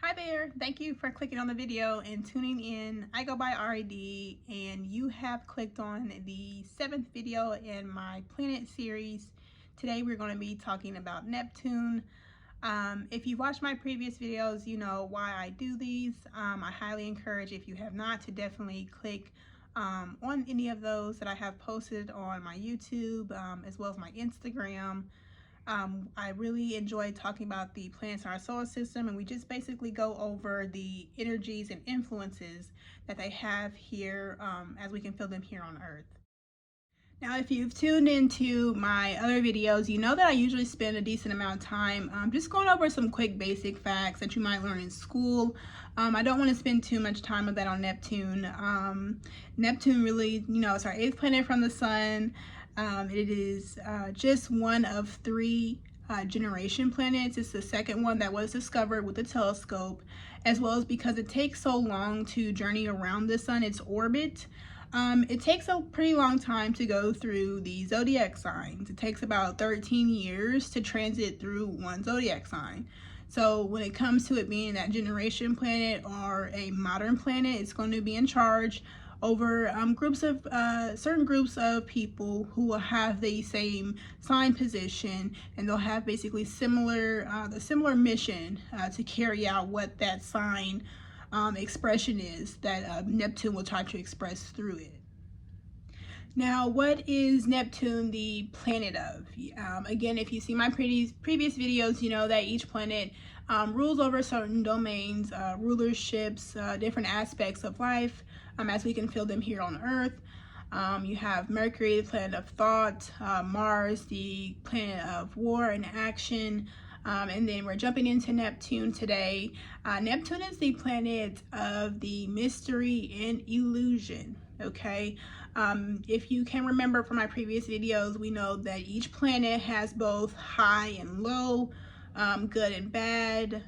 Hi there, thank you for clicking on the video and tuning in. I go by RD and you have clicked on the 7th video in my planet series. Today we're going to be talking about Neptune. If you've watched my previous videos, you know why I do these. I highly encourage, if you have not, to definitely click on any of those that I have posted on my YouTube as well as my Instagram. I really enjoy talking about the planets in our solar system, and we just basically go over the energies and influences that they have here as we can feel them here on Earth. Now, if you've tuned into my other videos, you know that I usually spend a decent amount of time just going over some quick basic facts that you might learn in school. I don't want to spend too much time of that on Neptune. Neptune really, it's our 8th planet from the sun. It is just one of 3 generation planets. It's the second one that was discovered with a telescope, as well as because it takes so long to journey around the sun, its orbit. It takes a pretty long time to go through the zodiac signs. It takes about 13 years to transit through one zodiac sign. So when it comes to it being that generation planet or a modern planet, it's going to be in charge over certain groups of people who will have the same sign position, and they'll have basically the similar mission to carry out what that sign expression is that Neptune will try to express through it. Now, what is Neptune the planet of? Again, if you see my previous videos, you know that each planet rules over certain domains, rulerships, different aspects of life, as we can feel them here on Earth. You have Mercury, the planet of thought, Mars, the planet of war and action, and then we're jumping into Neptune today. Neptune is the planet of the mystery and illusion, okay? If you can remember from my previous videos, we know that each planet has both high and low, good and bad,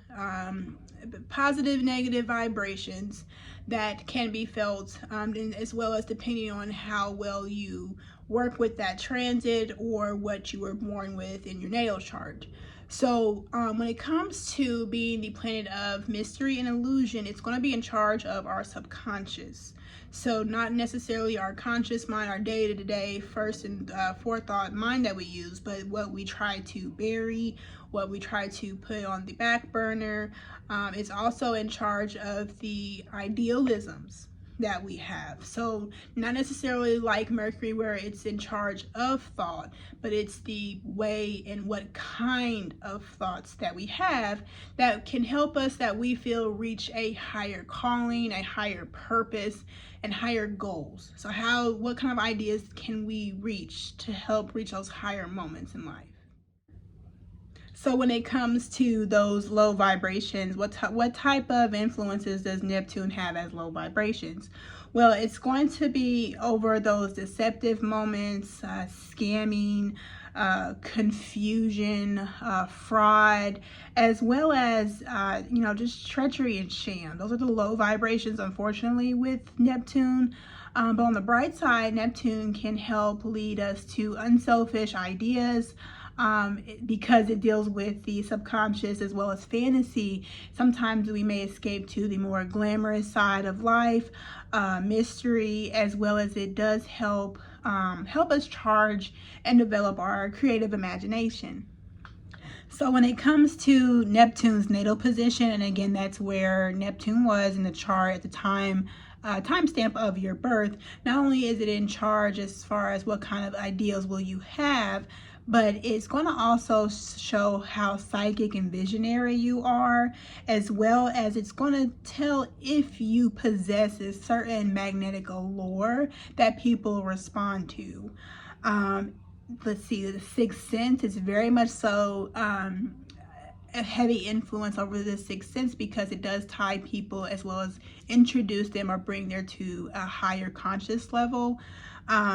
positive, negative vibrations that can be felt, as well as depending on how well you work with that transit or what you were born with in your natal chart. So when it comes to being the planet of mystery and illusion, it's going to be in charge of our subconscious. So not necessarily our conscious mind, our day-to-day first and forethought mind that we use, but what we try to bury, what we try to put on the back burner. It's also in charge of the idealisms that we have. So not necessarily like Mercury where it's in charge of thought, but it's the way and what kind of thoughts that we have that can help us, that we feel, reach a higher calling, a higher purpose, and higher goals. So what kind of ideas can we reach to help reach those higher moments in life? So when it comes to those low vibrations, what type of influences does Neptune have as low vibrations? Well, it's going to be over those deceptive moments, scamming, confusion, fraud, as well as, just treachery and sham. Those are the low vibrations, unfortunately, with Neptune. But on the bright side, Neptune can help lead us to unselfish ideas, because it deals with the subconscious as well as fantasy. Sometimes we may escape to the more glamorous side of life, mystery, as well as it does help us charge and develop our creative imagination. So when it comes to Neptune's natal position, and again, that's where Neptune was in the chart at the time, timestamp of your birth, not only is it in charge as far as what kind of ideals will you have, but it's going to also show how psychic and visionary you are, as well as it's going to tell if you possess a certain magnetic allure that people respond to. Let's see, the sixth sense is very much so a heavy influence over the sixth sense, because it does tie people as well as introduce them or bring them to a higher conscious level.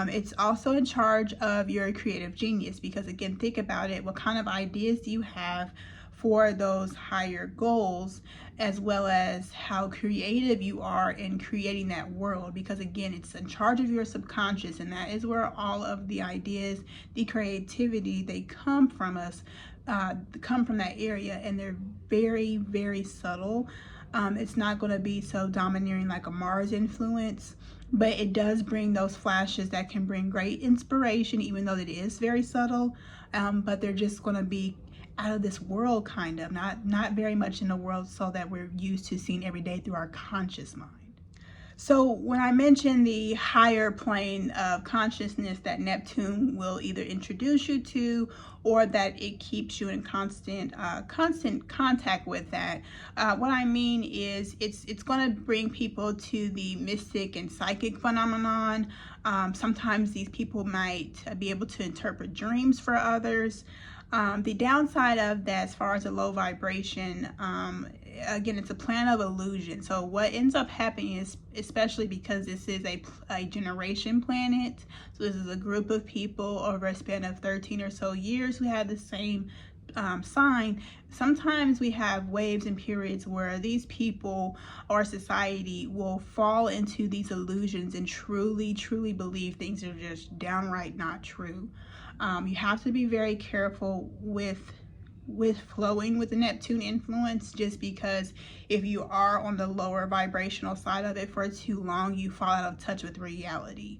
It's also in charge of your creative genius, because again, think about it, what kind of ideas do you have for those higher goals, as well as how creative you are in creating that world, because again, it's in charge of your subconscious, and that is where all of the ideas, the creativity, they come from us, come from that area, and they're very, very subtle. It's not going to be so domineering like a Mars influence, but it does bring those flashes that can bring great inspiration, even though it is very subtle. But they're just going to be out of this world, kind of, not very much in the world so that we're used to seeing every day through our conscious mind. So when I mention the higher plane of consciousness that Neptune will either introduce you to, or that it keeps you in constant contact with that, what I mean is it's going to bring people to the mystic and psychic phenomenon. Sometimes these people might be able to interpret dreams for others. The downside of that, as far as a low vibration, again, it's a planet of illusion. So what ends up happening is, especially because this is a generation planet, so this is a group of people over a span of 13 or so years who have the same sign, sometimes we have waves and periods where these people or society will fall into these illusions and truly believe things are just downright not true. You have to be very careful with flowing with the Neptune influence, just because if you are on the lower vibrational side of it for too long, you fall out of touch with reality.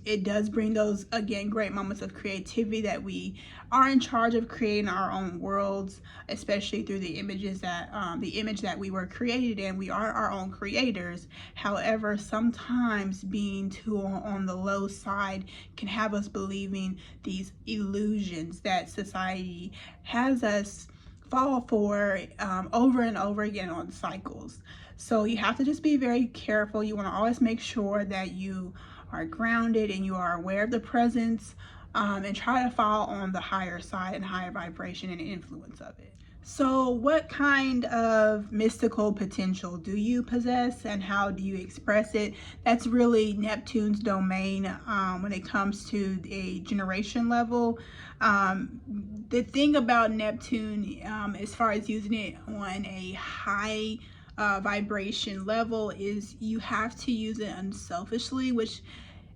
It does bring those, again, great moments of creativity that we are in charge of creating our own worlds, especially through the images that the image that we were created in. We are our own creators. However, sometimes being too on the low side can have us believing these illusions that society has us fall for over and over again on cycles. So you have to just be very careful. You want to always make sure that you are grounded and you are aware of the presence, and try to fall on the higher side and higher vibration and influence of it. So what kind of mystical potential do you possess, and how do you express it? That's really Neptune's domain when it comes to a generation level. The thing about Neptune, as far as using it on a high vibration level, is you have to use it unselfishly, which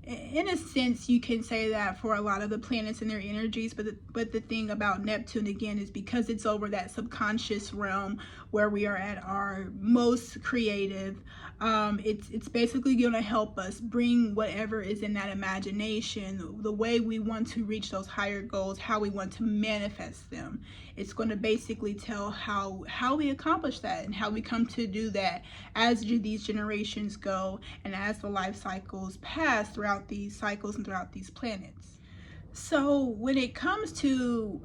in a sense you can say that for a lot of the planets and their energies, but the thing about Neptune, again, is because it's over that subconscious realm where we are at our most creative. It's basically going to help us bring whatever is in that imagination, the way we want to reach those higher goals, how we want to manifest them. It's going to basically tell how we accomplish that and how we come to do that as these generations go and as the life cycles pass throughout these cycles and throughout these planets. So when it comes to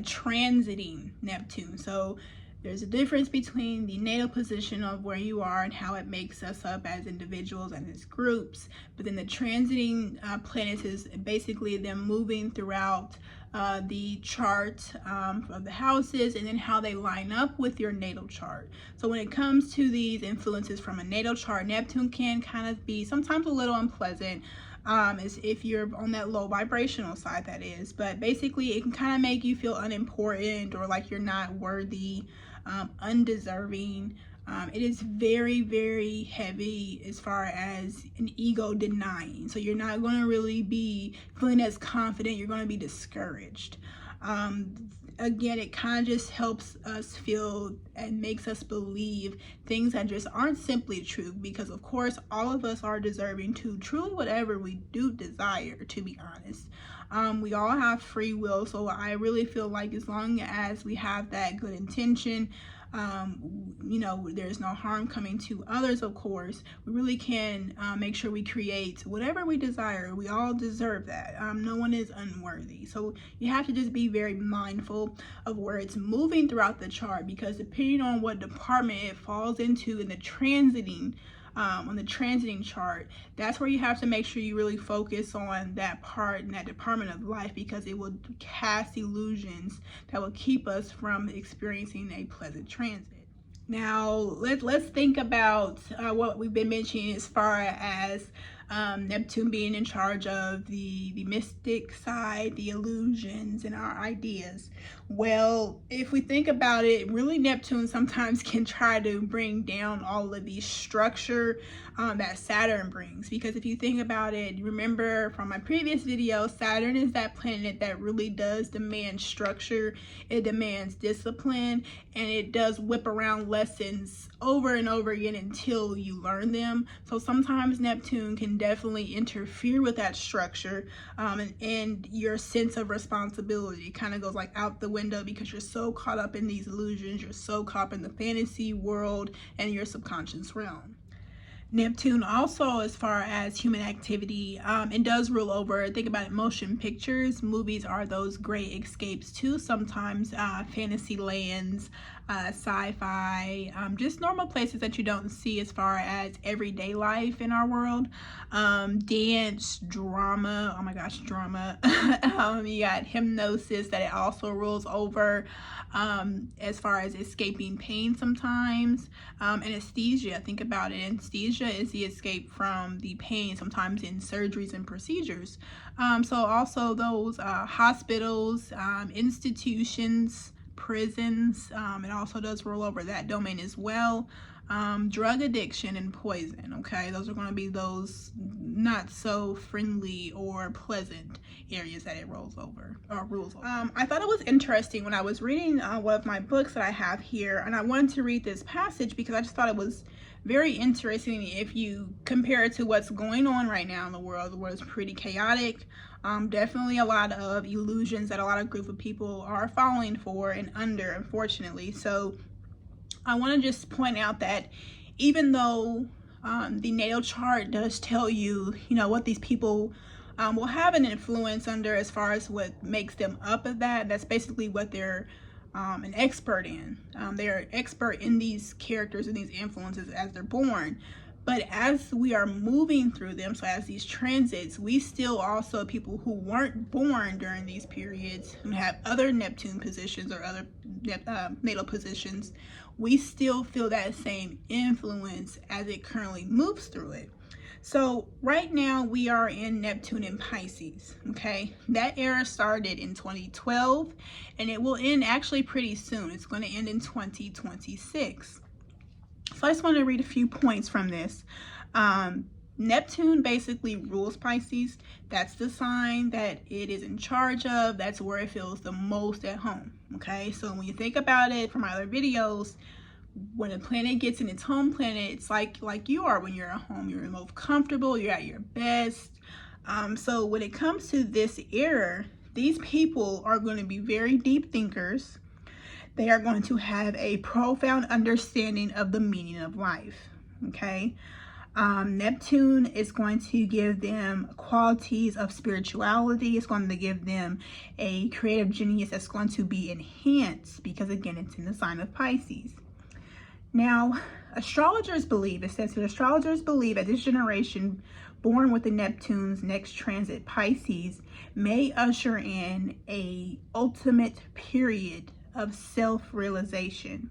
transiting Neptune, so there's a difference between the natal position of where you are and how it makes us up as individuals and as groups, but then the transiting planets is basically them moving throughout the chart of the houses, and then how they line up with your natal chart. So when it comes to these influences from a natal chart, Neptune can kind of be sometimes a little unpleasant, as if you're on that low vibrational side, that is. But basically it can kind of make you feel unimportant or like you're not worthy, undeserving. It is very heavy as far as an ego denying. So you're not going to really be feeling as confident. You're going to be discouraged. Again, it kind of just helps us feel and makes us believe things that just aren't simply true, because of course all of us are deserving to truly whatever we do desire, to be honest. We all have free will, so I really feel like as long as we have that good intention, there's no harm coming to others, of course. We really can make sure we create whatever we desire. We all deserve that. No one is unworthy. So you have to just be very mindful of where it's moving throughout the chart, because depending on what department it falls into in the transiting, on the transiting chart, that's where you have to make sure you really focus on that part and that department of life, because it will cast illusions that will keep us from experiencing a pleasant transit. Now let's think about what we've been mentioning as far as Neptune being in charge of the mystic side, the illusions, and our ideas. Well, if we think about it, really Neptune sometimes can try to bring down all of the structure that Saturn brings. Because if you think about it, remember from my previous video, Saturn is that planet that really does demand structure. It demands discipline, and it does whip around lessons over and over again until you learn them. So sometimes Neptune can definitely interfere with that structure, and your sense of responsibility kind of goes like out the window because you're so caught up in these illusions, you're so caught up in the fantasy world and your subconscious realm. Neptune also, as far as human activity, it does rule over, think about it, motion pictures. Movies are those great escapes too. Sometimes fantasy lands, sci-fi, just normal places that you don't see as far as everyday life in our world. Dance, drama, oh my gosh, drama. You got hypnosis that it also rules over, as far as escaping pain sometimes. Anesthesia, think about it, anesthesia is the escape from the pain sometimes in surgeries and procedures. So also those hospitals, institutions, prisons, it also does roll over that domain as well. Drug addiction and poison, okay, those are going to be those not so friendly or pleasant areas that it rolls over or rules over. I thought it was interesting when I was reading one of my books that I have here, and I wanted to read this passage because I just thought it was very interesting. If you compare it to what's going on right now in the world is pretty chaotic. Definitely a lot of illusions that a lot of group of people are falling for and under, unfortunately. So I want to just point out that even though the natal chart does tell you, what these people will have an influence under as far as what makes them up of that, that's basically what they're an expert in. They're expert in these characters and these influences as they're born. But as we are moving through them, so as these transits, we still also, people who weren't born during these periods and have other Neptune positions or other natal positions, we still feel that same influence as it currently moves through it. So right now we are in Neptune and Pisces, okay? That era started in 2012 and it will end actually pretty soon. It's going to end in 2026. So I just want to read a few points from this. Neptune basically rules Pisces. That's the sign that it is in charge of. That's where it feels the most at home, okay? So when you think about it from my other videos, when a planet gets in its home planet, it's like you are when you're at home. You're most comfortable, you're at your best. So when it comes to this era, these people are going to be very deep thinkers. They are going to have a profound understanding of the meaning of life, okay? Neptune is going to give them qualities of spirituality. It's going to give them a creative genius that's going to be enhanced because, again, it's in the sign of Pisces. Now, astrologers believe, it says that astrologers believe that this generation born with the Neptune's next transit Pisces may usher in a ultimate period of self-realization.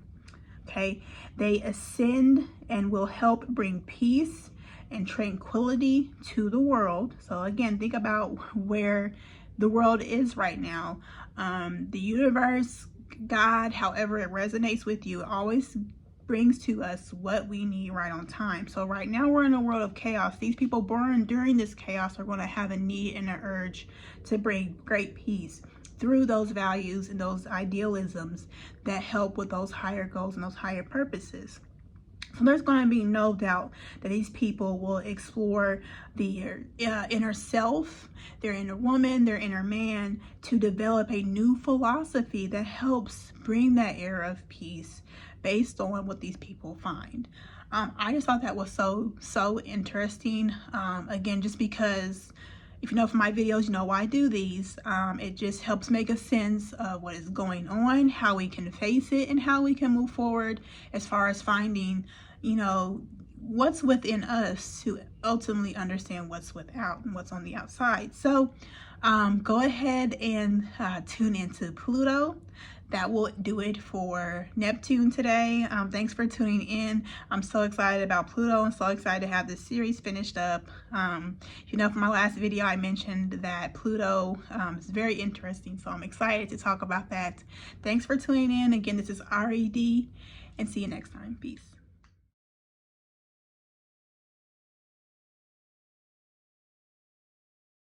Okay, they ascend and will help bring peace and tranquility to the world. So again, think about where the world is right now. The universe, God, however it resonates with you, always brings to us what we need right on time. So right now we're in a world of chaos. These people born during this chaos are going to have a need and an urge to bring great peace through those values and those idealisms that help with those higher goals and those higher purposes. So there's going to be no doubt that these people will explore their inner self, their inner woman, their inner man, to develop a new philosophy that helps bring that era of peace based on what these people find. I just thought that was so interesting. Again, just because, if you know from my videos, you know why I do these. It just helps make a sense of what is going on, how we can face it, and how we can move forward as far as finding, what's within us to ultimately understand what's without and what's on the outside. So go ahead and tune into Pluto. that will do it for Neptune today. Thanks for tuning in. I'm so excited about Pluto and so excited to have this series finished up. You know, from my last video, I mentioned that Pluto is very interesting, so I'm excited to talk about that. Thanks for tuning in. Again, this is RED, and see you next time. Peace.